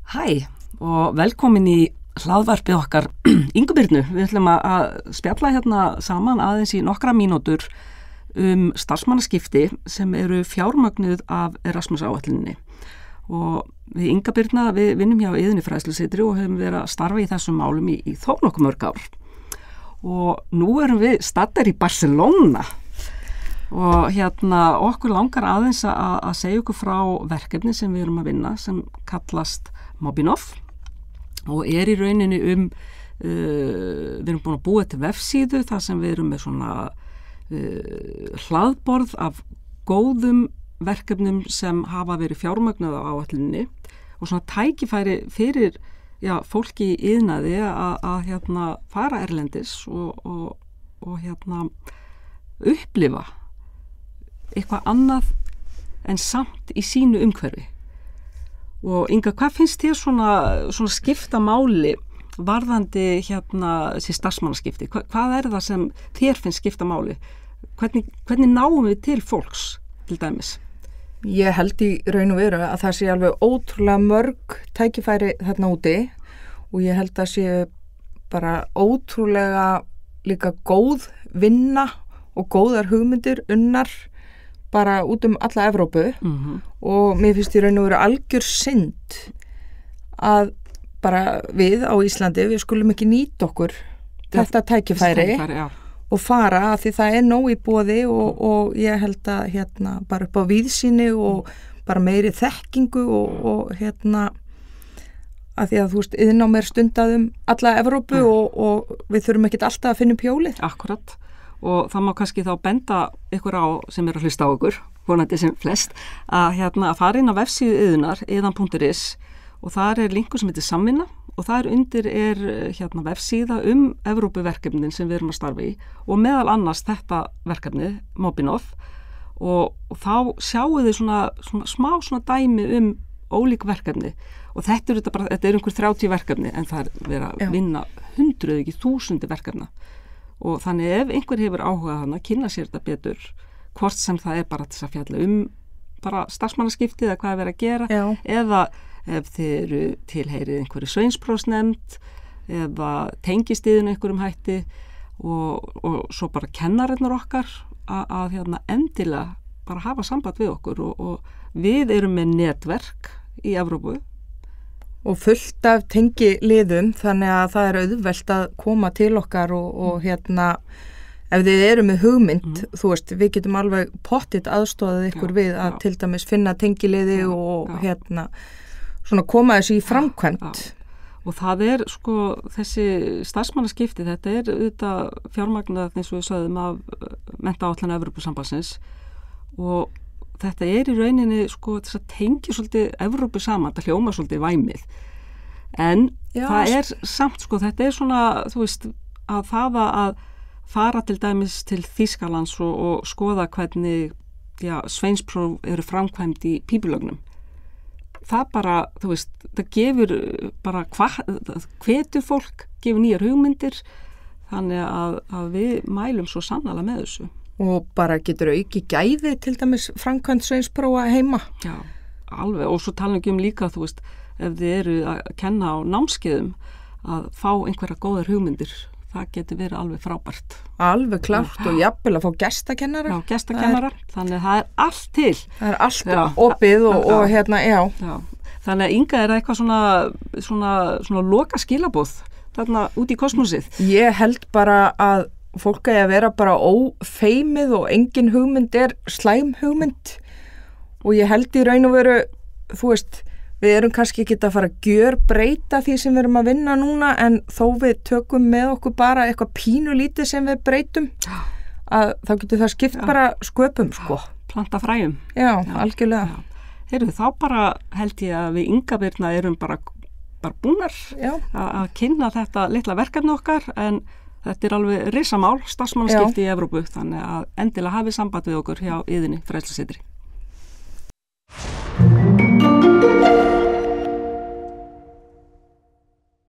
Hæ og velkomin í hlaðvarpið okkar Ingu Birnu. Við ætlum að spjalla hérna saman aðeins í nokkra mínútur starfsmannaskipti sem eru fjármögnuð af Erasmus áætluninni. Og við Inga Birna, við vinnum hjá Iðunni fræðslusetri og höfum verið að starfa í þessum málum í þó nokkuð mörg ár. Og nú erum við staddar í Barcelona. Og hérna okkur langar aðeins að segja ykkur frá verkefni sem við erum að vinna sem kallast Mobinov og í rauninni við erum búin að búa til vefsíðu þar sem við erum með svona hlaðborð af góðum verkefnum sem hafa verið fjármögnuð á áætluninni og svona tækifæri fyrir fólki í iðnaði að fara erlendis og upplifa eitthvað annað en samt í sínu umhverfi. Og Inga, hvað finnst þér svona skipta máli varðandi þessi starfsmannaskipti? Hvað er það sem þér finnst skipta máli? Hvernig náum við til fólks til dæmis? Ég held í raun og veru að það sé alveg ótrúlega mörg tækifæri þarna úti og ég held að sé bara ótrúlega líka góð vinna og góðar hugmyndir unnar bara út alla Evrópu og mér finnst í raun og veru algjör synd að bara við á Íslandi, við skulum ekki nýta okkur þetta tækifæri og fara að því það nóg í boði og ég held að bara upp á víðsýni og bara meiri þekkingu og að því að þú veist, iðnnám stundað alla Evrópu og við þurfum ekkert alltaf að finna upp hjólið. Akkurat. Og það má kannski þá benda ykkur á sem að hlusta á ykkur, vonandi sem flest, að fara inn á vefsíðu Iðunnar, iðan.is og þar linkur sem heitir samvinna og þar undir vefsíða Evrópuverkefnin sem við erum að starfa í og meðal annars þetta verkefni, Mobinov og þá sjáu þið svona smá dæmi ólík verkefni og þetta er einhver 30 verkefni en það verið að vinna hundruð ekki þúsundi verkefna. Og þannig ef einhver hefur áhugað hana að kynna sér þetta betur, hvort sem það er bara til að fjalla bara starfsmannaskipti eða hvað er verið að gera, eða ef þið eru tilheyrið einhverju sveinsprófsnefnd eða tengist yfir einhverjum hætti og svo bara kennarinnar okkar að endilega bara hafa samband við okkur og við erum með netverk í Evrópu. Og fullt af tengiliðum þannig að það auðvelt að koma til okkar og ef þið eru með hugmynd, þú veist, við getum alveg pottitt aðstofað ykkur við að til dæmis finna tengiliði og svona koma þessu í framkvæmt. Og það þessi starfsmannaskipti, þetta auðvitað fjármagnað eins og við sögðum af menntaáætlun Evrópusambandsins og þetta í rauninni þess að tengja svolítið Evrópu saman, þetta hljóma svolítið væmið. En það samt þetta svona, þú veist, að það að fara til dæmis til Þýskalands og skoða hvernig sveinspróf eru framkvæmd í pípulögnum. Það bara, þú veist, það gefur bara hvetur fólk, gefur nýjar hugmyndir, þannig að við mælum svo sannarlega með þessu. Og bara getur auki gæði til dæmis framkvæmd sveinsprófa heima. Já, alveg. Og svo talum við líka, þú veist, ef þið eru að kenna á námskeiðum að fá einhverja góðar hugmyndir, það getur verið alveg frábært. Alveg klárt og jafnvel að fá gestakennara. Já, gestakennara. Þannig að það allt til. Það allt opið og Já. Þannig að Inga eitthvað svona loka skilabóð þarna út í kosmosið. Ég held bara að fólk að vera bara ófeimið og engin hugmynd slæm hugmynd og ég held í raun og veru, þú veist, við erum kannski ekki að fara að gjörbreyta því sem við erum að vinna núna en þó við tökum með okkur bara eitthvað pínulítið sem við breytum að þá getur það skipt bara sköpum planta fræjum. Já, algjörlega. Heyrðu, þá bara held ég að við Inga Birna erum bara búnar að kynna þetta litla verkefni okkar en þetta alveg risamál, starfsmannaskipti í Evrópu, þannig að endilega hafið samband við okkur hjá Iðunni fræðslusetri.